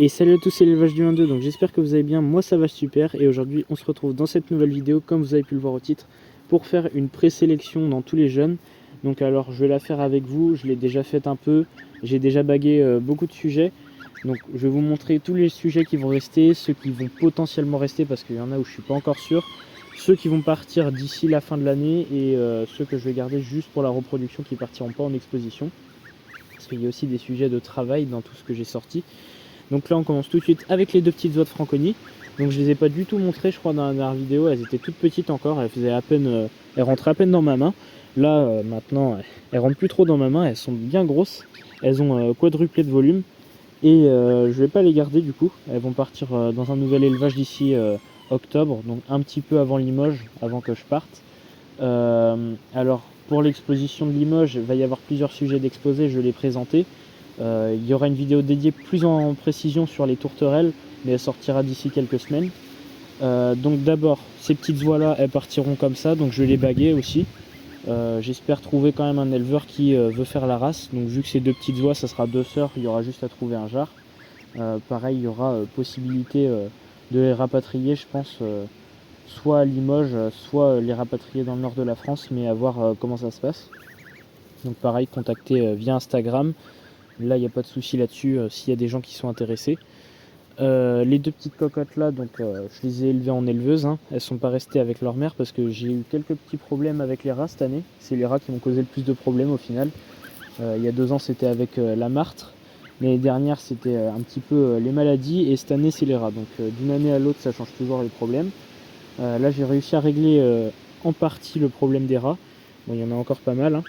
Et salut à tous, c'est l'élevage du 1-2, donc j'espère que vous allez bien, moi ça va super, et aujourd'hui on se retrouve dans cette nouvelle vidéo, comme vous avez pu le voir au titre, pour faire une présélection dans tous les jeunes. Donc alors je vais la faire avec vous, je l'ai déjà faite un peu, j'ai déjà bagué beaucoup de sujets, donc je vais vous montrer tous les sujets qui vont rester, ceux qui vont potentiellement rester parce qu'il y en a où je suis pas encore sûr, ceux qui vont partir d'ici la fin de l'année et ceux que je vais garder juste pour la reproduction qui partiront pas en exposition, parce qu'il y a aussi des sujets de travail dans tout ce que j'ai sorti. Donc là on commence tout de suite avec les deux petites oies de Franconie. Donc je les ai pas du tout montrées je crois dans la dernière vidéo, elles étaient toutes petites encore, elles faisaient à peine, elles rentraient à peine dans ma main. Là maintenant elles rentrent plus trop dans ma main, elles sont bien grosses, elles ont quadruplé de volume et je vais pas les garder du coup, elles vont partir dans un nouvel élevage d'ici octobre, donc un petit peu avant Limoges, avant que je parte. Alors pour l'exposition de Limoges, il va y avoir plusieurs sujets d'exposé, je l'ai présenté. Il y aura une vidéo dédiée plus en précision sur les tourterelles, mais elle sortira d'ici quelques semaines. Donc d'abord, ces petites oies là, elles partiront comme ça, donc je vais les baguer aussi. J'espère trouver quand même un éleveur qui veut faire la race. Donc vu que ces deux petites oies, ça sera deux sœurs, il y aura juste à trouver un jar. Pareil, il y aura possibilité de les rapatrier, je pense, soit à Limoges, soit les rapatrier dans le nord de la France, mais à voir comment ça se passe. Donc pareil, contacter via Instagram. Là, il n'y a pas de souci là-dessus s'il y a des gens qui sont intéressés. Les deux petites cocottes là, donc je les ai élevées en éleveuse. Hein. Elles ne sont pas restées avec leur mère parce que j'ai eu quelques petits problèmes avec les rats cette année. C'est les rats qui m'ont causé le plus de problèmes au final. Il y a 2 ans, c'était avec la martre. L'année dernière, c'était un petit peu les maladies. Et cette année, c'est les rats. Donc d'une année à l'autre, ça change toujours les problèmes. Là, j'ai réussi à régler en partie le problème des rats. Bon, il y en a encore pas mal. Hein.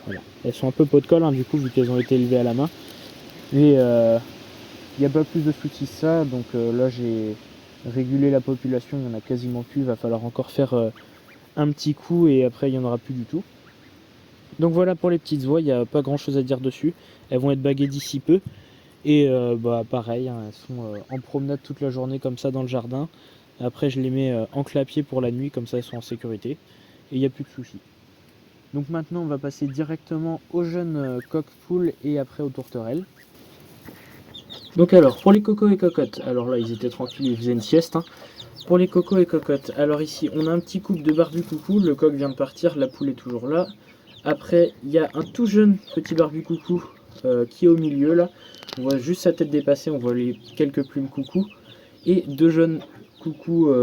Voilà. Elles sont un peu pot de colle, hein, du coup, vu qu'elles ont été élevées à la main. Mais il n'y a pas plus de soucis que ça. Donc là, j'ai régulé la population. Il n'y en a quasiment plus. Il va falloir encore faire un petit coup et après, il n'y en aura plus du tout. Donc voilà pour les petites oies. Il n'y a pas grand chose à dire dessus. Elles vont être baguées d'ici peu. Et bah, pareil, hein, elles sont en promenade toute la journée comme ça dans le jardin. Après, je les mets en clapier pour la nuit. Comme ça, elles sont en sécurité. Et il n'y a plus de soucis. Donc maintenant on va passer directement aux jeunes coq-poules et après aux tourterelles. Donc alors pour les cocos et cocottes, alors là ils étaient tranquilles, ils faisaient une sieste. Hein. Pour les cocos et cocottes, alors ici on a un petit couple de barbu coucou, le coq vient de partir, la poule est toujours là. Après il y a un tout jeune petit barbu coucou qui est au milieu là. On voit juste sa tête dépasser, on voit les quelques plumes coucou. Et deux jeunes coucou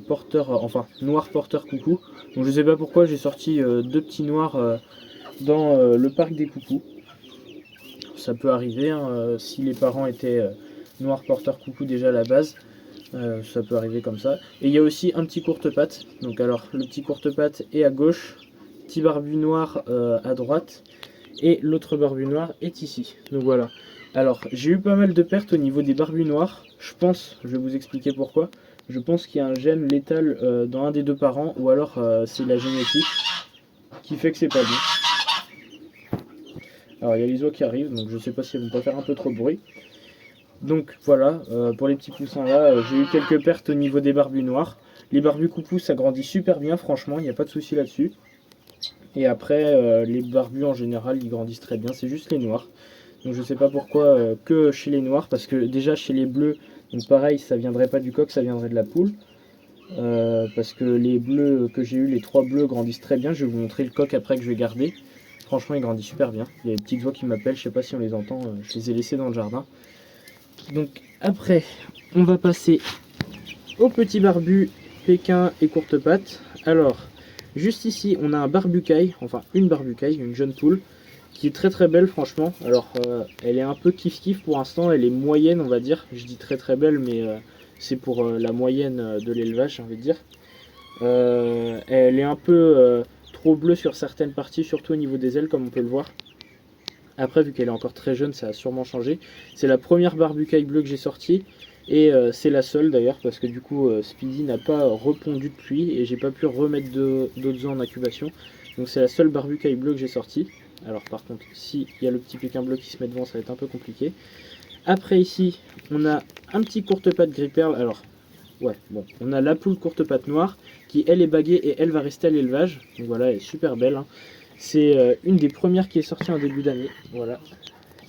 porteurs, enfin noirs porteurs coucou. Donc je sais pas pourquoi j'ai sorti deux petits noirs dans le parc des coucous. Ça peut arriver hein, si les parents étaient noirs porteurs coucou déjà à la base. Ça peut arriver comme ça. Et il y a aussi un petit courte-patte. Donc alors le petit courte-patte est à gauche, petit barbu noir à droite. Et l'autre barbu noir est ici. Donc voilà. Alors j'ai eu pas mal de pertes au niveau des barbus noirs. Je pense, je vais vous expliquer pourquoi. Je pense qu'il y a un gène létal dans un des deux parents. Ou alors c'est la génétique qui fait que c'est pas bon. Alors il y a les oies qui arrivent. Donc je sais pas si elles vont pas faire un peu trop de bruit. Donc voilà, pour les petits poussins là, j'ai eu quelques pertes au niveau des barbus noirs. Les barbus coupous ça grandit super bien franchement, il n'y a pas de souci là-dessus. Et après les barbus en général ils grandissent très bien, c'est juste les noirs. Donc je sais pas pourquoi que chez les noirs, parce que déjà chez les bleus, donc pareil ça viendrait pas du coq, ça viendrait de la poule. Parce que les bleus que j'ai eu, les 3 bleus grandissent très bien, je vais vous montrer le coq après que je vais garder. Franchement il grandit super bien, il y a des petites oies qui m'appellent, je sais pas si on les entend, je les ai laissés dans le jardin. Donc après, on va passer au petit barbu pékin et courte patte. Alors, juste ici, on a un barbucaille, enfin une barbucaille, une jeune poule, qui est très très belle franchement. Alors, elle est un peu kiff-kiff pour l'instant, elle est moyenne on va dire. Je dis très très belle, mais c'est pour la moyenne de l'élevage, j'ai envie de dire. Elle est un peu trop bleue sur certaines parties, surtout au niveau des ailes, comme on peut le voir. Après, vu qu'elle est encore très jeune, ça a sûrement changé. C'est la première barbucaille bleue que j'ai sortie. Et c'est la seule d'ailleurs, parce que du coup, Speedy n'a pas repondu depuis. Et j'ai pas pu remettre d'autres œufs en incubation. Donc c'est la seule barbucaille bleue que j'ai sortie. Alors par contre, s'il y a le petit pékin bleu qui se met devant, ça va être un peu compliqué. Après ici, on a un petit courte-patte gris perle. Alors, ouais, bon, on a la poule courte-patte noire, qui elle est baguée et elle va rester à l'élevage. Donc voilà, elle est super belle. Hein. C'est une des premières qui est sortie en début d'année, voilà.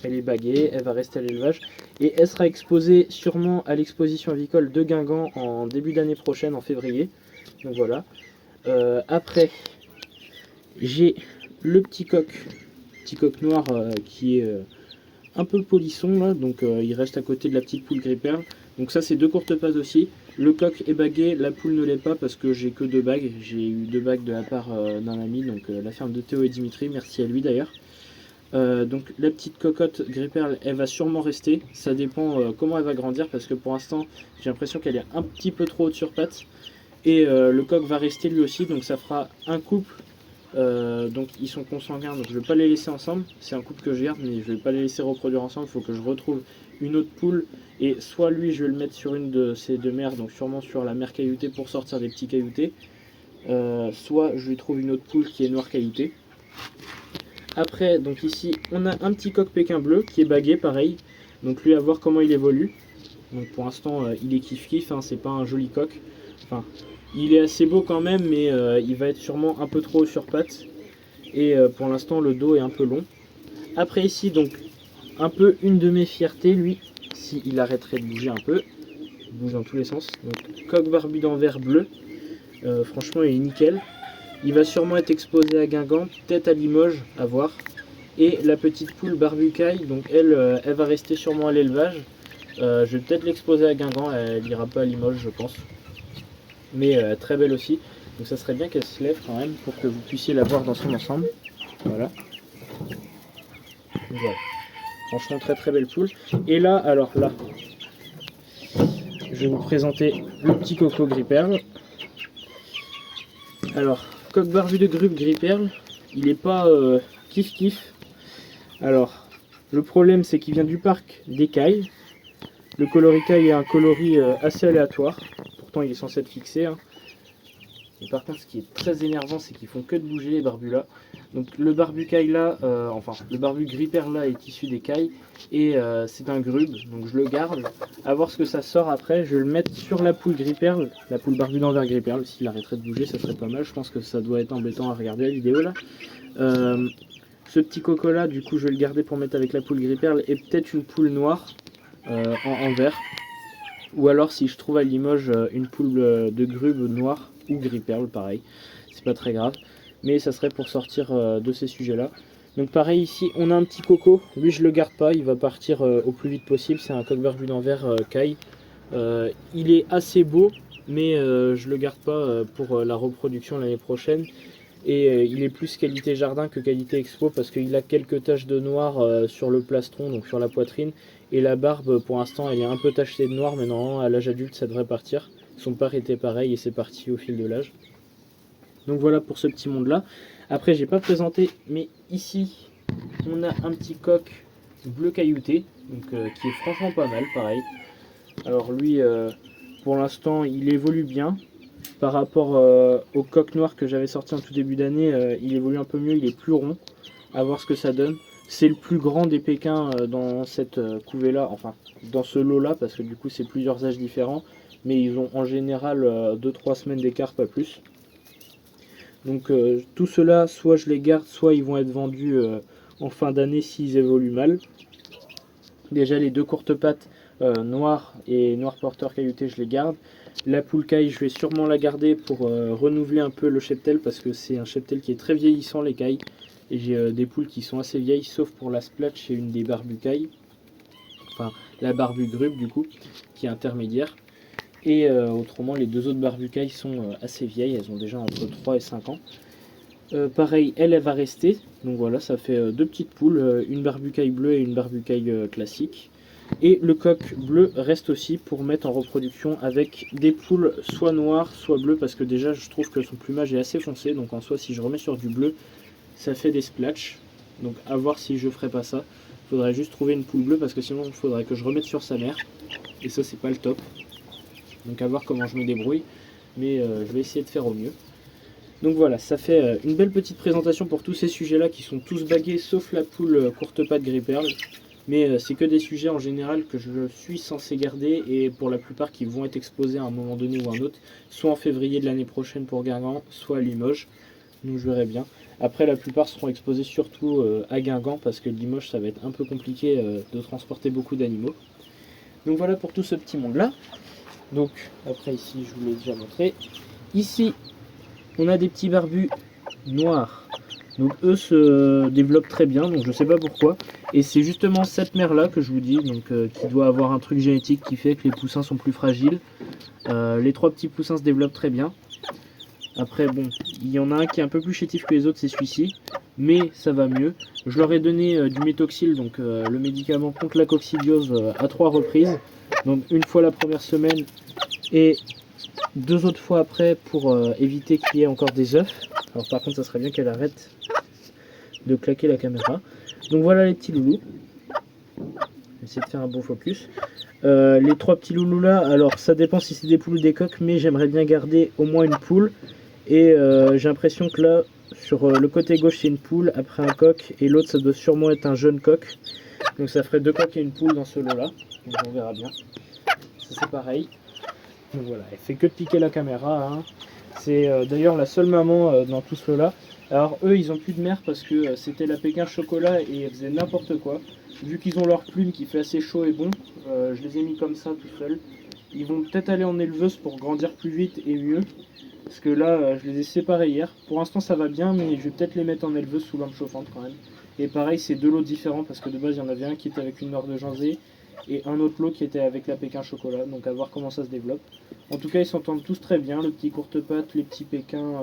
Elle est baguée, elle va rester à l'élevage et elle sera exposée sûrement à l'exposition avicole de Guingamp en début d'année prochaine, en février. Donc voilà. Après, j'ai le petit coq noir qui est un peu polisson là, donc il reste à côté de la petite poule gris perle. Donc ça c'est 2 courtes pattes aussi. Le coq est bagué, la poule ne l'est pas parce que j'ai que 2 bagues. J'ai eu 2 bagues de la part d'un ami, donc la ferme de Théo et Dimitri, merci à lui d'ailleurs. Donc la petite cocotte gris perle, elle va sûrement rester. Ça dépend comment elle va grandir parce que pour l'instant j'ai l'impression qu'elle est un petit peu trop haute sur pattes. Et le coq va rester lui aussi, donc ça fera un couple. Donc ils sont consanguins, donc je ne vais pas les laisser ensemble. C'est un couple que je garde, mais je ne vais pas les laisser reproduire ensemble. Il faut que je retrouve une autre poule. Et soit lui, je vais le mettre sur une de ces 2 mères, donc sûrement sur la mère cailloutée pour sortir des petits cailloutés. Soit je lui trouve une autre poule qui est noire cailloutée. Après, donc ici, on a un petit coq pékin bleu qui est bagué, pareil. Donc lui, à voir comment il évolue. Donc pour l'instant, il est kiff-kiff, hein, c'est pas un joli coq. Enfin, il est assez beau quand même, mais il va être sûrement un peu trop sur pattes. Et pour l'instant, le dos est un peu long. Après ici, donc, un peu une de mes fiertés, lui, s'il arrêterait de bouger un peu. Il bouge dans tous les sens. Donc, coq barbu d'Anvers bleu. Franchement, il est nickel. Il va sûrement être exposé à Guingamp, peut-être à Limoges, à voir. Et la petite poule barbucaille, donc elle, elle va rester sûrement à l'élevage. Je vais peut-être l'exposer à Guingamp, elle ira pas à Limoges, je pense. Mais très belle aussi. Donc ça serait bien qu'elle se lève quand même pour que vous puissiez la voir dans son ensemble. Voilà. Voilà. Franchement très belle poule. Et là, alors là, je vais vous présenter le petit coco gris perle. Alors, coq barbu de grupe gris perle, il n'est pas kiff kiff. Alors, le problème c'est qu'il vient du parc d'Écailles. Le coloricaille est un coloris assez aléatoire. Pourtant il est censé être fixé. Hein. Et par contre, ce qui est très énervant, c'est qu'ils font que de bouger les barbus là. Donc le barbucaille là, enfin le barbu gris perle là est issu d'écailles et c'est un grube, donc je le garde. À voir ce que ça sort après, je vais le mettre sur la poule gris perle, la poule barbu d'Anvers gris perle. S'il arrêterait de bouger, ça serait pas mal. Je pense que ça doit être embêtant à regarder la vidéo là. Ce petit coco là, du coup, je vais le garder pour mettre avec la poule gris perle et peut-être une poule noire en vert. Ou alors si je trouve à Limoges une poule de grube noire ou gris perle, pareil, c'est pas très grave, mais ça serait pour sortir de ces sujets là. Donc pareil ici on a un petit coco, lui je le garde pas, il va partir au plus vite possible, c'est un coq barbu d'Anvers caille. Il est assez beau, mais je le garde pas pour la reproduction l'année prochaine. Et il est plus qualité jardin que qualité expo parce qu'il a quelques taches de noir sur le plastron, donc sur la poitrine. Et la barbe, pour l'instant, elle est un peu tachetée de noir, mais normalement, à l'âge adulte, ça devrait partir. Son père était pareil et c'est parti au fil de l'âge. Donc voilà pour ce petit monde-là. Après, j'ai pas présenté, mais ici, on a un petit coq bleu caillouté, donc qui est franchement pas mal, pareil. Alors lui, pour l'instant, il évolue bien. Par rapport au coq noir que j'avais sorti en tout début d'année, il évolue un peu mieux, il est plus rond. À voir ce que ça donne. C'est le plus grand des Pékins dans cette couvée là, enfin dans ce lot là, parce que du coup c'est plusieurs âges différents, mais ils ont en général 2-3 semaines d'écart, pas plus. Donc tout cela, soit je les garde, soit ils vont être vendus en fin d'année s'ils évoluent mal. Déjà les 2 courtes pattes noires et noir porteur caillouté, je les garde. La poule caille, je vais sûrement la garder pour renouveler un peu le cheptel, parce que c'est un cheptel qui est très vieillissant, les cailles. Et j'ai des poules qui sont assez vieilles, sauf pour la splatch et une des barbucailles. Enfin, la barbu grube du coup, qui est intermédiaire. Et autrement, les 2 autres barbucailles sont assez vieilles, elles ont déjà entre 3 et 5 ans. Pareil, elle va rester. Donc voilà, ça fait 2 petites poules, une barbucaille bleue et une barbucaille classique. Et le coq bleu reste aussi pour mettre en reproduction avec des poules soit noires, soit bleues, parce que déjà je trouve que son plumage est assez foncé, donc en soi si je remets sur du bleu, ça fait des splatchs. Donc à voir si je ferai pas ça. Il faudrait juste trouver une poule bleue, parce que sinon il faudrait que je remette sur sa mère. Et ça c'est pas le top. Donc à voir comment je me débrouille, mais je vais essayer de faire au mieux. Donc voilà, ça fait une belle petite présentation pour tous ces sujets là qui sont tous bagués, sauf la poule courte patte gris perle. Mais c'est que des sujets en général que je suis censé garder, et pour la plupart qui vont être exposés à un moment donné ou un autre, soit en février de l'année prochaine pour Guingamp, soit à Limoges. donc je verrai bien. Après, la plupart seront exposés surtout à Guingamp, parce que Limoges, ça va être un peu compliqué de transporter beaucoup d'animaux. Donc voilà pour tout ce petit monde-là. Donc après ici, je vous l'ai déjà montré. Ici, on a des petits barbus noirs. Donc eux se développent très bien, donc je sais pas pourquoi. Et c'est justement cette mère-là que je vous dis, donc qui doit avoir un truc génétique qui fait que les poussins sont plus fragiles. Les 3 petits poussins se développent très bien. Après bon, il y en a un qui est un peu plus chétif que les autres, c'est celui-ci. Mais ça va mieux. Je leur ai donné du métoxyl, donc le médicament contre la coccidiose à 3 reprises. Donc une fois la première semaine et 2 autres fois après pour éviter qu'il y ait encore des œufs. Alors par contre ça serait bien qu'elle arrête de claquer la caméra. Donc voilà les petits loulous. Essayer de faire un bon focus. Les 3 petits loulous là, alors ça dépend si c'est des poules ou des coqs, mais j'aimerais bien garder au moins une poule. Et j'ai l'impression que là, sur le côté gauche c'est une poule, après un coq, et l'autre ça doit sûrement être un jeune coq. Donc ça ferait 2 coqs et une poule dans ce lot là. Donc on verra bien. Ça c'est pareil. Donc voilà, elle fait que de piquer la caméra. Hein. C'est d'ailleurs la seule maman dans tout ce lot là. Alors eux ils ont plus de mère parce que c'était la Pékin chocolat et elles faisaient n'importe quoi. Vu qu'ils ont leur plume qui fait assez chaud et bon, je les ai mis comme ça tout seuls. Ils vont peut-être aller en éleveuse pour grandir plus vite et mieux. Parce que là je les ai séparés hier. Pour l'instant ça va bien, mais je vais peut-être les mettre en éleveuse sous lampe chauffante quand même. Et pareil c'est 2 lots différents parce que de base il y en avait un qui était avec une noire de Janzé et un autre lot qui était avec la Pékin chocolat. Donc à voir comment ça se développe. En tout cas ils s'entendent tous très bien, le petit courte-patte, les petits pékins,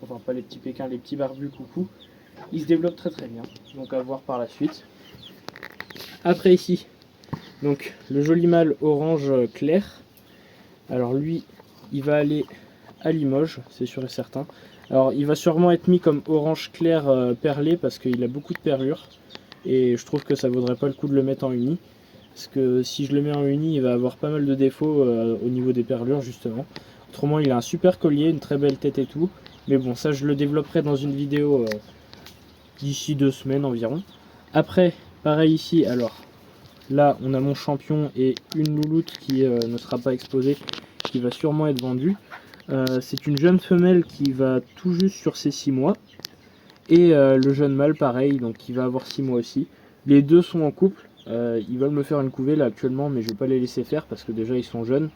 enfin pas les petits pékins, les petits barbus coucou. Ils se développent très très bien, donc à voir par la suite. Après ici, donc le joli mâle orange clair. Alors lui, il va aller à Limoges, c'est sûr et certain. Alors il va sûrement être mis comme orange clair perlé parce qu'il a beaucoup de perlure. Et je trouve que ça vaudrait pas le coup de le mettre en uni. Parce que si je le mets en uni, il va avoir pas mal de défauts au niveau des perlures justement. Autrement, il a un super collier, une très belle tête et tout. Mais bon, ça je le développerai dans une vidéo d'ici 2 semaines environ. Après, pareil ici, alors là on a mon champion et une louloute qui ne sera pas exposée, qui va sûrement être vendue. C'est une jeune femelle qui va tout juste sur ses 6 mois. Et le jeune mâle pareil, donc qui va avoir 6 mois aussi. Les deux sont en couple. Ils veulent me faire une couvée là actuellement, mais je vais pas les laisser faire parce que déjà ils sont jeunes.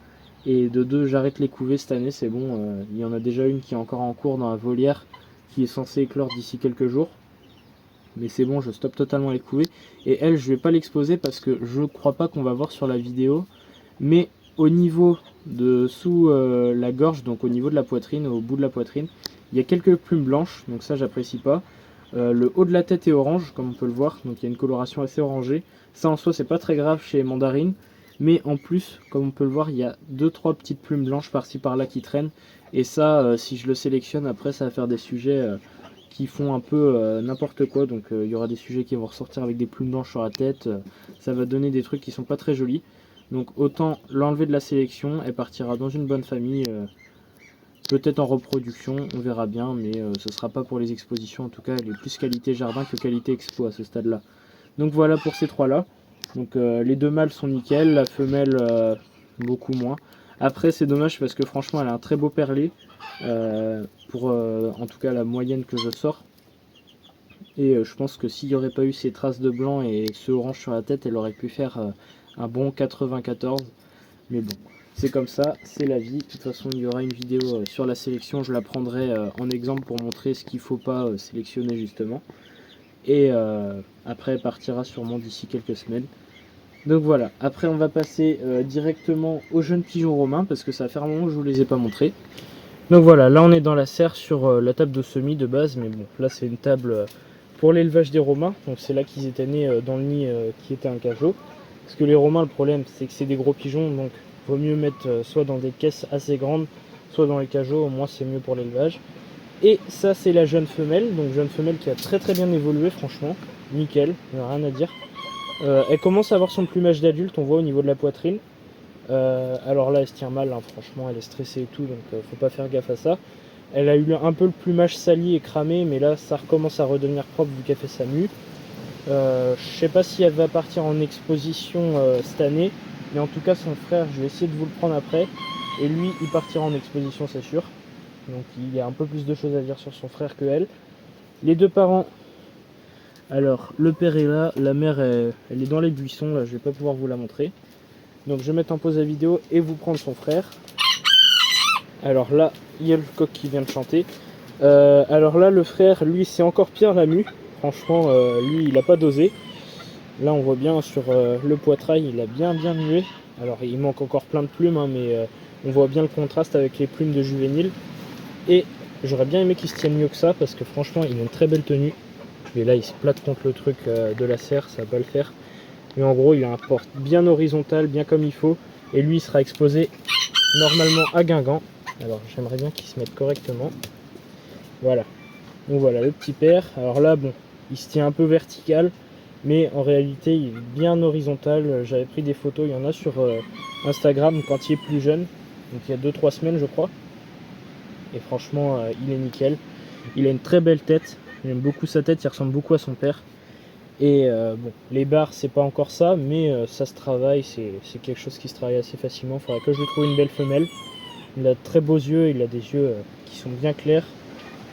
Et de deux, j'arrête les couvées cette année, c'est bon. Il y en a déjà une qui est encore en cours dans la volière, qui est censée éclore d'ici quelques jours. Mais c'est bon, je stoppe totalement les couvées. Et elle, je vais pas l'exposer parce que je crois pas qu'on va voir sur la vidéo. Mais au niveau de sous la gorge, donc au niveau de la poitrine, au bout de la poitrine, il y a quelques plumes blanches, donc ça j'apprécie pas. Le haut de la tête est orange, comme on peut le voir, donc il y a une coloration assez orangée. Ça en soi c'est pas très grave chez Mandarine, mais en plus, comme on peut le voir, il y a 2-3 petites plumes blanches par-ci par-là qui traînent. Et ça, si je le sélectionne, après ça va faire des sujets qui font un peu n'importe quoi. Donc il y aura des sujets qui vont ressortir avec des plumes blanches sur la tête. Ça va donner des trucs qui sont pas très jolis. Donc autant l'enlever de la sélection, elle partira dans une bonne famille. Peut-être en reproduction, on verra bien, mais ce sera pas pour les expositions. En tout cas, elle est plus qualité jardin que qualité expo à ce stade-là. Donc voilà pour ces 3-là. Donc les 2 mâles sont nickel, la femelle beaucoup moins. Après c'est dommage parce que franchement elle a un très beau perlé, pour en tout cas la moyenne que je sors. Et je pense que s'il n'y aurait pas eu ces traces de blanc et ce orange sur la tête, elle aurait pu faire un bon 94. Mais bon, c'est comme ça, c'est la vie. De toute façon, il y aura une vidéo sur la sélection. Je la prendrai en exemple pour montrer ce qu'il ne faut pas sélectionner justement. Et après, elle partira sûrement d'ici quelques semaines. Donc voilà, après on va passer directement aux jeunes pigeons romains parce que ça va faire un moment que je ne vous les ai pas montrés. Donc voilà, là on est dans la serre sur la table de semis de base, mais bon, là c'est une table pour l'élevage des romains. Donc c'est là qu'ils étaient nés dans le nid qui était un cachot. Parce que les romains, le problème c'est que c'est des gros pigeons, donc vaut mieux mettre soit dans des caisses assez grandes, soit dans les cajots, au moins c'est mieux pour l'élevage. Et ça c'est la jeune femelle, donc jeune femelle qui a très très bien évolué franchement, nickel, il n'y a rien à dire. Elle commence à avoir son plumage d'adulte, on voit au niveau de la poitrine. Alors là elle se tient mal, hein, franchement elle est stressée et tout, donc faut pas faire gaffe à ça. Elle a eu un peu le plumage sali et cramé, mais là ça recommence à redevenir propre vu qu'elle fait sa mue. Je sais pas si elle va partir en exposition cette année, mais en tout cas son frère, je vais essayer de vous le prendre après, et lui il partira en exposition c'est sûr. donc il y a un peu plus de choses à dire sur son frère que elle. Les deux parents, alors le père est là, la mère elle est dans les buissons, là je vais pas pouvoir vous la montrer. Donc je vais mettre en pause la vidéo et vous prendre son frère. Alors là, il y a le coq qui vient de chanter. Alors là, le frère, lui, c'est encore pire la mue. Franchement, lui, il a pas dosé. Là, on voit bien sur le poitrail, il a bien mué. Alors, il manque encore plein de plumes, hein, mais on voit bien le contraste avec les plumes de juvénile. Et j'aurais bien aimé qu'il se tienne mieux que ça, parce que franchement, il a une très belle tenue. Mais là, il se plate contre le truc de la serre, ça va pas le faire. Mais en gros, il a un porte bien horizontal, bien comme il faut. Et lui, il sera exposé normalement à Guingamp. Alors, j'aimerais bien qu'il se mette correctement. Voilà. Donc voilà, le petit père. Alors là, bon, il se tient un peu vertical. Mais en réalité, il est bien horizontal. J'avais pris des photos, il y en a sur Instagram quand il est plus jeune. Donc il y a 2-3 semaines, je crois. Et franchement, il est nickel. Il a une très belle tête. J'aime beaucoup sa tête, il ressemble beaucoup à son père. Et bon, les barres, c'est pas encore ça, mais ça se travaille. C'est quelque chose qui se travaille assez facilement. Il faudra que je lui trouve une belle femelle. Il a de très beaux yeux, il a des yeux qui sont bien clairs.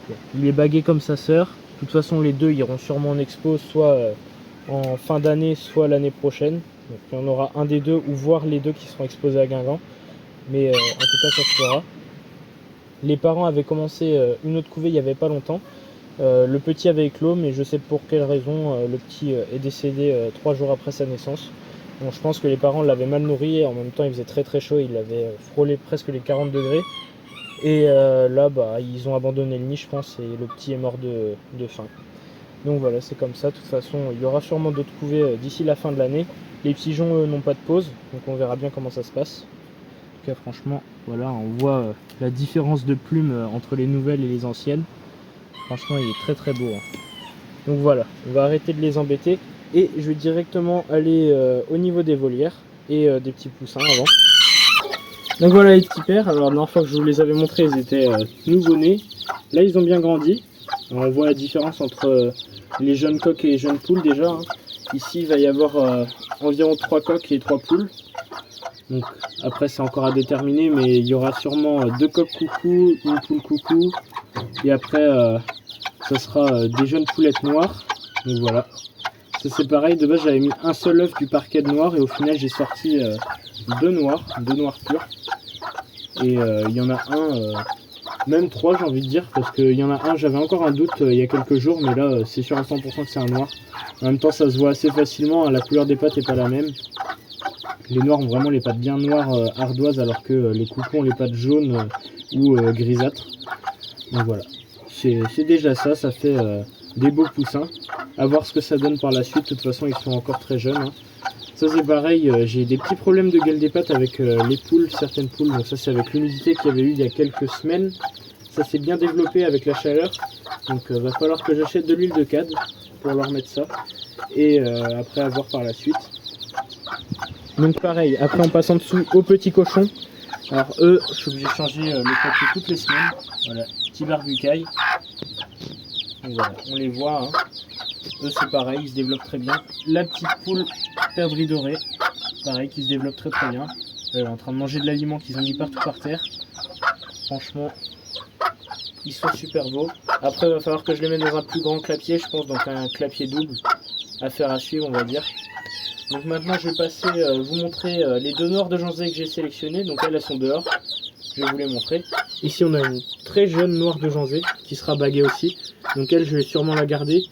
Bon, il est bagué comme sa sœur. De toute façon, les deux iront sûrement en expo, soit en fin d'année, soit l'année prochaine. Donc il y en aura un des deux, ou voire les deux qui seront exposés à Guingamp. Mais en tout cas, ça se fera. Les parents avaient commencé une autre couvée il n'y avait pas longtemps. Le petit avait éclos, mais je sais pour quelle raison le petit est décédé 3 jours après sa naissance. Donc je pense que les parents l'avaient mal nourri et en même temps il faisait très chaud, il avait frôlé presque les 40 degrés. Et là, bah, ils ont abandonné le nid, je pense, et le petit est mort de faim. Donc voilà, c'est comme ça. De toute façon, il y aura sûrement d'autres couvées d'ici la fin de l'année. Les pigeons n'ont pas de pause, donc on verra bien comment ça se passe. En tout cas, franchement, voilà, on voit la différence de plumes entre les nouvelles et les anciennes. Franchement, il est très beau. Hein. Donc voilà, on va arrêter de les embêter. Et je vais directement aller au niveau des volières et des petits poussins avant. Donc voilà les petits pères. Alors la dernière fois que je vous les avais montrés, ils étaient nouveau-nés. Là, ils ont bien grandi. Alors, on voit la différence entre les jeunes coqs et les jeunes poules déjà. Hein. Ici, il va y avoir environ 3 coqs et 3 poules. Donc après, c'est encore à déterminer, mais il y aura sûrement 2 coqs coucou, une poule coucou. Et après, ça sera des jeunes poulettes noires. Donc voilà. Ça c'est pareil, de base j'avais mis un seul œuf du parquet de noir et au final j'ai sorti deux noirs purs. Et il y en a un, même 3 j'ai envie de dire, parce qu'il y en a un, j'avais encore un doute il y a quelques jours, mais là c'est sûr à 100% que c'est un noir. En même temps ça se voit assez facilement, hein, la couleur des pattes n'est pas la même. Les noirs ont vraiment les pattes bien noires ardoises, alors que les coucous ont les pattes jaunes ou grisâtres. Donc voilà, c'est déjà ça, ça fait des beaux poussins. À voir ce que ça donne par la suite, de toute façon ils sont encore très jeunes. Hein. Ça c'est pareil, j'ai des petits problèmes de gueule des pattes avec les poules, certaines poules. Donc ça c'est avec l'humidité qu'il y avait eu il y a quelques semaines. Ça s'est bien développé avec la chaleur. Donc va falloir que j'achète de l'huile de cad pour leur mettre ça. Et après à voir par la suite. Donc pareil, après on passe en dessous aux petits cochons. Alors eux, je suis obligé de changer les papiers toutes les semaines. Voilà, petit barbucaille. Donc voilà, on les voit. Hein. Eux c'est pareil, ils se développent très bien. La petite poule perdrix dorée, pareil, qui se développe très bien. En train de manger de l'aliment qu'ils ont mis partout par terre. Franchement, ils sont super beaux. Après il va falloir que je les mette dans un plus grand clapier, je pense, donc un clapier double. Affaire à suivre on va dire. Donc maintenant je vais passer vous montrer les 2 noirs de Janzé que j'ai sélectionnés. Donc elles sont dehors, je vais vous les montrer. Ici on a une très jeune noire de Janzé qui sera baguée aussi. Donc elle je vais sûrement la garder.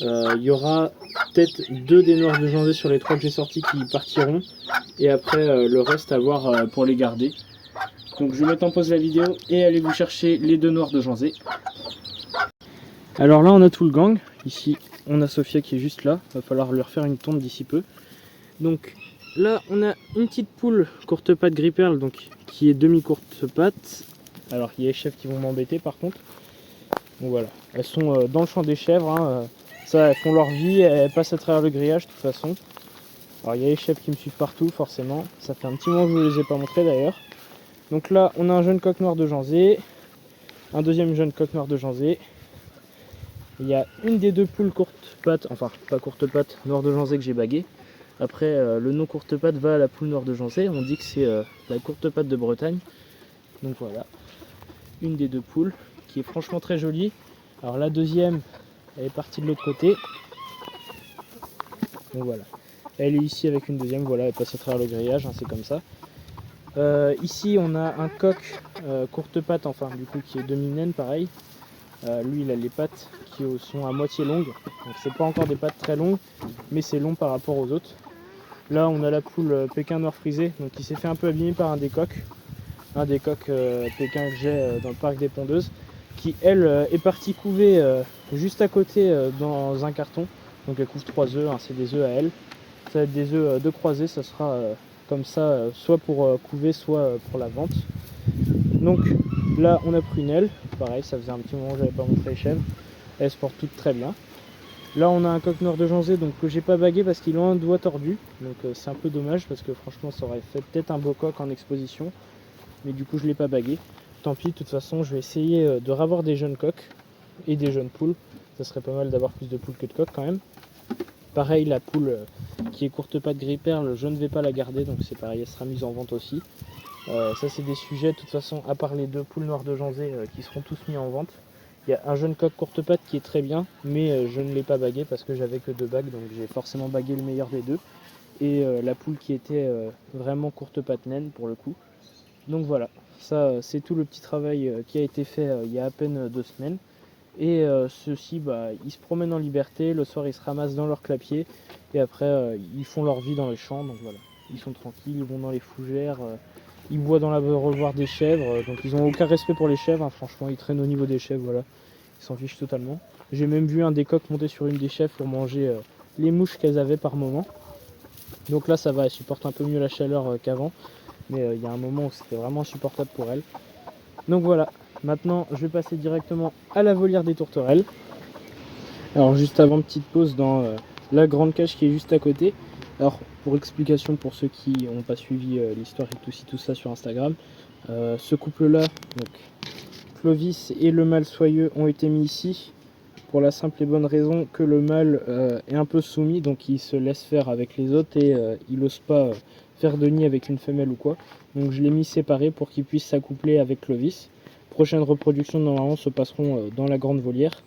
Il y aura peut-être 2 des noirs de Janzé sur les 3 que j'ai sortis qui partiront. Et après le reste à voir pour les garder. Donc je vais mettre en pause la vidéo et aller vous chercher les 2 noirs de Janzé. Alors là on a tout le gang. Ici on a Sophia qui est juste là. Il va falloir lui refaire une tonte d'ici peu. Donc là on a une petite poule courte patte gris perle, donc qui est demi courte patte. Alors il y a les chèvres qui vont m'embêter par contre. Donc voilà, elles sont dans le champ des chèvres, hein. Ça elles font leur vie, elles passent à travers le grillage de toute façon. Alors il y a les chèvres qui me suivent partout forcément, ça fait un petit moment que je ne vous les ai pas montrés d'ailleurs. Donc là on a un jeune coq noir de Janzé, un deuxième jeune coq noir de Janzé. Il y a une des 2 poules courte patte, enfin pas courte patte, noire de Janzé que j'ai bagué. Après, le nom courte patte va à la poule noire de Janzé. On dit que c'est la courte patte de Bretagne. Donc voilà. une des deux poules qui est franchement très jolie. Alors la deuxième, elle est partie de l'autre côté. Donc voilà, elle est ici avec une deuxième, voilà, elle passe à travers le grillage, hein, c'est comme ça. Ici on a un coq courte patte, enfin du coup qui est demi-naine pareil. Lui il a les pattes qui sont à moitié longues, donc c'est pas encore des pattes très longues, mais c'est long par rapport aux autres. Là on a la poule Pékin noir frisé, donc qui s'est fait un peu abîmer par un des coqs Pékin que j'ai dans le parc des Pondeuses, qui elle est partie couver juste à côté dans un carton. Donc elle couve 3 œufs, hein, c'est des œufs à elle. Ça va être des œufs de croisés, ça sera comme ça, soit pour couver, soit pour la vente. Donc là on a Prunelle, pareil, ça faisait un petit moment que j'avais pas montré les chèvres. Elles se portent toutes très bien. Là on a un coq noir de Janzé, donc que j'ai pas bagué parce qu'il a un doigt tordu. Donc c'est un peu dommage parce que franchement ça aurait fait peut-être un beau coq en exposition. Mais du coup je l'ai pas bagué. Tant pis, de toute façon je vais essayer de ravoir des jeunes coqs et des jeunes poules. Ça serait pas mal d'avoir plus de poules que de coqs quand même. Pareil, la poule qui est courte patte gris perle, je ne vais pas la garder, donc c'est pareil, elle sera mise en vente aussi. Ça c'est des sujets, de toute façon, à part les deux poules noires de Janzé qui seront tous mis en vente. Il y a un jeune coq courte patte qui est très bien, mais je ne l'ai pas bagué parce que j'avais que 2 bagues, donc j'ai forcément bagué le meilleur des deux. Et la poule qui était vraiment courte patte naine pour le coup. Donc voilà, ça c'est tout le petit travail qui a été fait il y a à peine 2 semaines. Et ceux-ci, ils se promènent en liberté, le soir ils se ramassent dans leur clapier et après ils font leur vie dans les champs, donc voilà. Ils sont tranquilles, ils vont dans les fougères, ils boivent dans l'abreuvoir des chèvres, donc ils n'ont aucun respect pour les chèvres, hein, franchement ils traînent au niveau des chèvres, voilà. Ils s'en fichent totalement. J'ai même vu un des coqs monter sur une des chèvres pour manger les mouches qu'elles avaient par moment. Donc là ça va, elles supportent un peu mieux la chaleur qu'avant. Mais il y a un moment où c'était vraiment insupportable pour elle. Donc voilà, maintenant je vais passer directement à la volière des tourterelles. Alors juste avant, petite pause dans la grande cage qui est juste à côté. Alors pour explication pour ceux qui n'ont pas suivi l'histoire et tout ça sur Instagram, ce couple là, donc Clovis et le mâle soyeux ont été mis ici pour la simple et bonne raison que le mâle est un peu soumis, donc il se laisse faire avec les autres et il n'ose pas faire de nid avec une femelle ou quoi. Donc je l'ai mis séparé pour qu'il puisse s'accoupler avec Clovis. Prochaines reproductions normalement se passeront dans la grande volière.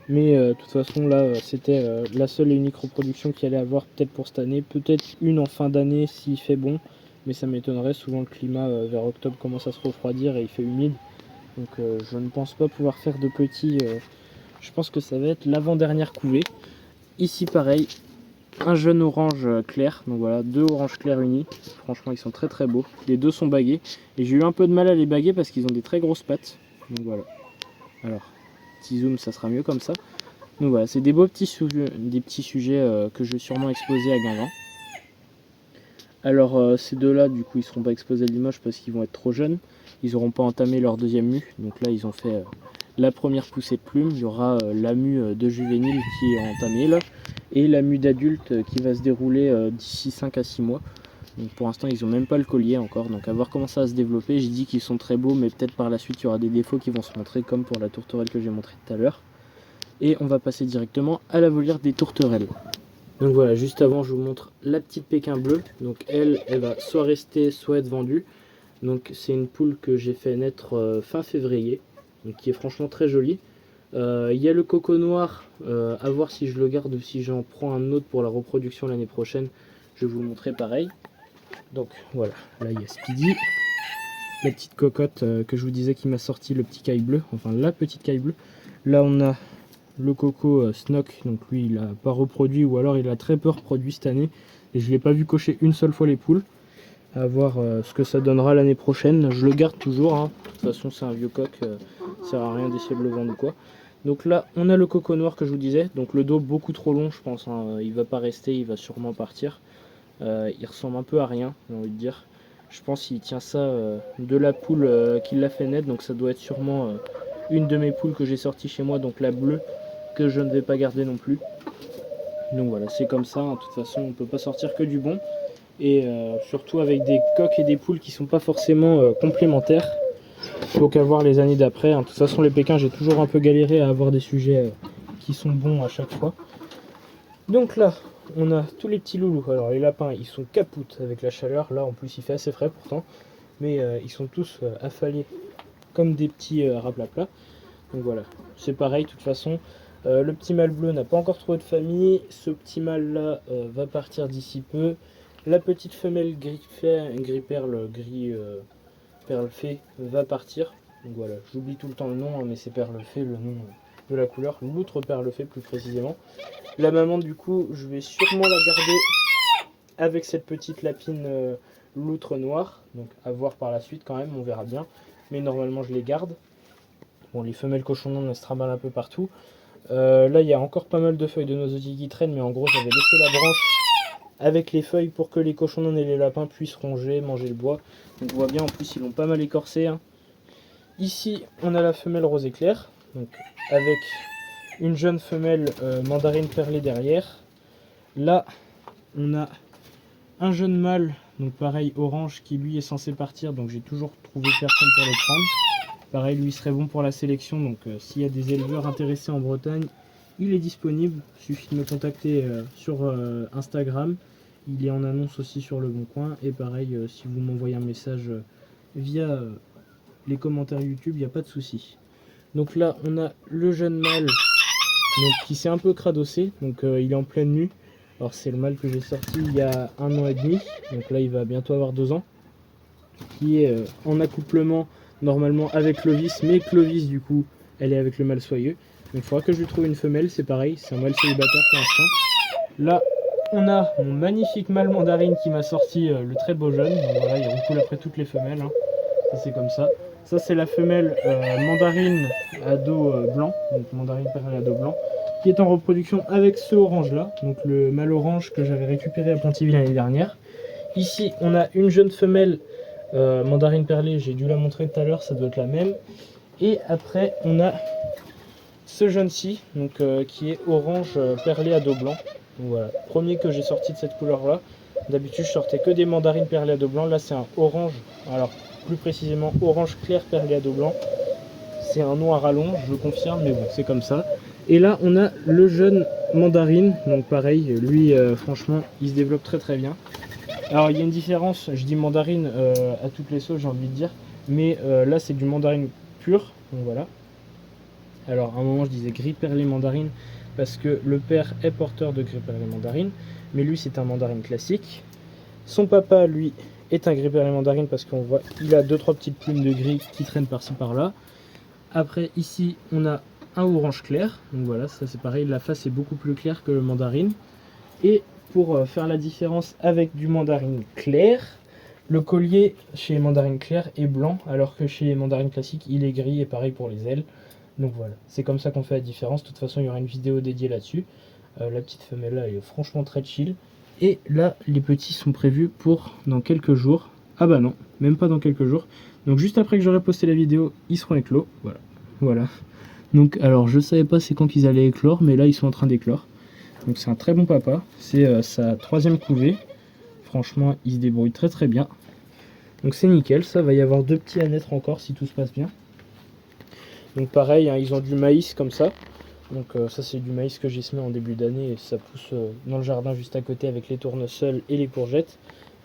Mais de toute façon là c'était la seule et unique reproduction qu'il allait avoir peut-être pour cette année. Peut-être une en fin d'année s'il fait bon. Mais ça m'étonnerait, souvent le climat vers octobre commence à se refroidir et il fait humide. Donc je ne pense pas pouvoir faire de petits... je pense que ça va être l'avant-dernière couvée. Ici pareil, un jeune orange clair, donc voilà, 2 oranges clairs unis. Franchement ils sont très très beaux. Les deux sont bagués. Et j'ai eu un peu de mal à les baguer parce qu'ils ont des très grosses pattes. Donc voilà. Alors, petit zoom, ça sera mieux comme ça. Donc voilà, c'est des beaux petits sujets que je vais sûrement exposer à Guingamp. Alors ces deux-là, du coup, ils ne seront pas exposés à Limoges parce qu'ils vont être trop jeunes. Ils n'auront pas entamé leur deuxième mue. Donc là, ils ont fait la première poussée de plumes. Il y aura la mue de juvénile qui est entamée là. Et la mue d'adulte qui va se dérouler d'ici 5 à 6 mois. Donc pour l'instant, ils n'ont même pas le collier encore. Donc à voir comment ça va se développer. J'ai dit qu'ils sont très beaux, mais peut-être par la suite, il y aura des défauts qui vont se montrer, comme pour la tourterelle que j'ai montré tout à l'heure. Et on va passer directement à la volière des tourterelles. Donc voilà, juste avant je vous montre la petite Pékin bleue. Donc elle va soit rester soit être vendue. Donc c'est une poule que j'ai fait naître fin février, donc qui est franchement très jolie. Il y a le coco noir, à voir si je le garde ou si j'en prends un autre pour la reproduction l'année prochaine. Je vais vous le montrer pareil. Donc voilà, là il y a Speedy, la petite cocotte que je vous disais qui m'a sorti le petit caille bleu, enfin la petite caille bleue. Là on a le coco Snock, donc lui il a pas reproduit ou alors il a très peu reproduit cette année et je l'ai pas vu cocher une seule fois les poules. À voir ce que ça donnera l'année prochaine. Je le garde toujours, hein. De toute façon c'est un vieux coq, ça sert à rien d'essayer de le vendre ou quoi. Donc là on a le coco noir que je vous disais, donc le dos beaucoup trop long je pense, hein. Il va pas rester, il va sûrement partir. Il ressemble un peu à rien, j'ai envie de dire. Je pense qu'il tient ça de la poule qui l'a fait naître, donc ça doit être sûrement une de mes poules que j'ai sortie chez moi, donc la bleue, que je ne vais pas garder non plus. Donc voilà, c'est comme ça, hein. De toute façon on peut pas sortir que du bon. Et surtout avec des coqs et des poules qui sont pas forcément complémentaires. Faut qu'à voir les années d'après, hein. De toute façon les Pékins j'ai toujours un peu galéré à avoir des sujets qui sont bons à chaque fois. Donc là on a tous les petits loulous. Alors les lapins ils sont capoutes avec la chaleur, là en plus il fait assez frais pourtant. Mais ils sont tous affalés comme des petits raplapla. Donc voilà, c'est pareil de toute façon. Le petit mâle bleu n'a pas encore trouvé de famille. Ce petit mâle là va partir d'ici peu. La petite femelle gris perle, gris perle fée va partir. Donc voilà, j'oublie tout le temps le nom, hein, mais c'est perle fée le nom de la couleur. Loutre perle fée plus précisément. La maman du coup, je vais sûrement la garder avec cette petite lapine loutre noire. Donc à voir par la suite quand même, on verra bien. Mais normalement je les garde. Bon, les femelles cochonnons elles se trimballent un peu partout. Là il y a encore pas mal de feuilles de noisetier qui traînent, mais en gros j'avais laissé la branche avec les feuilles pour que les cochonnons et les lapins puissent ronger, manger le bois. Donc on voit bien, en plus ils l'ont pas mal écorcé, hein. Ici on a la femelle rose éclair, donc avec une jeune femelle mandarine perlée derrière. Là on a un jeune mâle, donc pareil orange, qui lui est censé partir, donc j'ai toujours trouvé personne pour le prendre. Pareil, lui serait bon pour la sélection, donc s'il y a des éleveurs intéressés en Bretagne, il est disponible. Il suffit de me contacter sur Instagram. Il est en annonce aussi sur Le Bon Coin. Et pareil, si vous m'envoyez un message via les commentaires YouTube, il n'y a pas de souci. Donc là, on a le jeune mâle donc, qui s'est un peu cradossé. Donc il est en pleine nue. Alors c'est le mâle que j'ai sorti il y a 1 an et demi. Donc là, il va bientôt avoir 2 ans. Qui est en accouplement normalement avec Clovis, mais Clovis du coup elle est avec le mâle soyeux, donc il faudra que je lui trouve une femelle. C'est pareil, c'est un mâle célibataire pour l'instant. Là on a mon magnifique mâle mandarine qui m'a sorti le très beau jeune. Donc voilà, il recoule après toutes les femelles, hein. Ça c'est comme ça. Ça c'est la femelle mandarine à dos blanc, donc mandarine perlée à dos blanc, qui est en reproduction avec ce orange là, donc le mâle orange que j'avais récupéré à Pontivy l'année dernière. Ici on a une jeune femelle mandarine perlée, j'ai dû la montrer tout à l'heure, ça doit être la même. Et après on a ce jeune-ci, donc qui est orange perlé à dos blanc. Donc voilà, premier que j'ai sorti de cette couleur là. D'habitude je sortais que des mandarines perlées à dos blanc. Là c'est un orange, alors plus précisément orange clair perlé à dos blanc. C'est un noir à long, je le confirme, mais bon c'est comme ça. Et là on a le jeune mandarine, donc pareil, lui franchement il se développe très très bien. Alors il y a une différence, je dis mandarine à toutes les sauces, j'ai envie de dire, mais là c'est du mandarine pur, donc voilà. Alors à un moment je disais gris perlé mandarine parce que le père est porteur de gris perlé mandarine, mais lui c'est un mandarine classique. Son papa lui est un gris perlé mandarine parce qu'on voit il a 2-3 petites plumes de gris qui traînent par-ci par-là. Après ici on a un orange clair, donc voilà, ça c'est pareil, la face est beaucoup plus claire que le mandarine. Et pour faire la différence avec du mandarine clair, le collier chez les mandarines claires est blanc, alors que chez les mandarines classiques il est gris, et pareil pour les ailes. Donc voilà, c'est comme ça qu'on fait la différence. De toute façon il y aura une vidéo dédiée là-dessus. La petite femelle là elle est franchement très chill. Et là les petits sont prévus pour dans quelques jours. Ah bah non, même pas dans quelques jours. Donc juste après que j'aurai posté la vidéo, ils seront éclos. Voilà. Donc alors je savais pas c'est quand qu'ils allaient éclore, mais là ils sont en train d'éclore. Donc c'est un très bon papa, c'est sa 3e couvée. Franchement il se débrouille très très bien. Donc c'est nickel, ça va y avoir 2 petits à naître encore si tout se passe bien. Donc pareil, hein, ils ont du maïs comme ça. Donc ça c'est du maïs que j'ai semé en début d'année et ça pousse dans le jardin juste à côté avec les tournesols et les courgettes.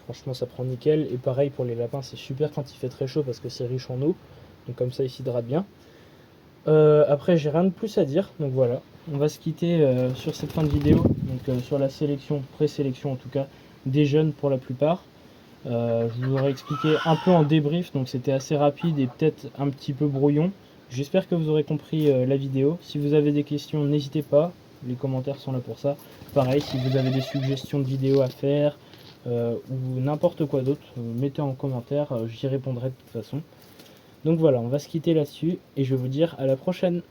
Franchement ça prend nickel. Et pareil pour les lapins, c'est super quand il fait très chaud parce que c'est riche en eau. Donc comme ça ils s'hydratent bien. Après j'ai rien de plus à dire, donc voilà. On va se quitter sur cette fin de vidéo, donc sur la sélection, présélection en tout cas, des jeunes pour la plupart. Je vous aurais expliqué un peu en débrief, donc c'était assez rapide et peut-être un petit peu brouillon. J'espère que vous aurez compris la vidéo. Si vous avez des questions, n'hésitez pas, les commentaires sont là pour ça. Pareil, si vous avez des suggestions de vidéos à faire, ou n'importe quoi d'autre, mettez en commentaire, j'y répondrai de toute façon. Donc voilà, on va se quitter là-dessus, et je vais vous dire à la prochaine.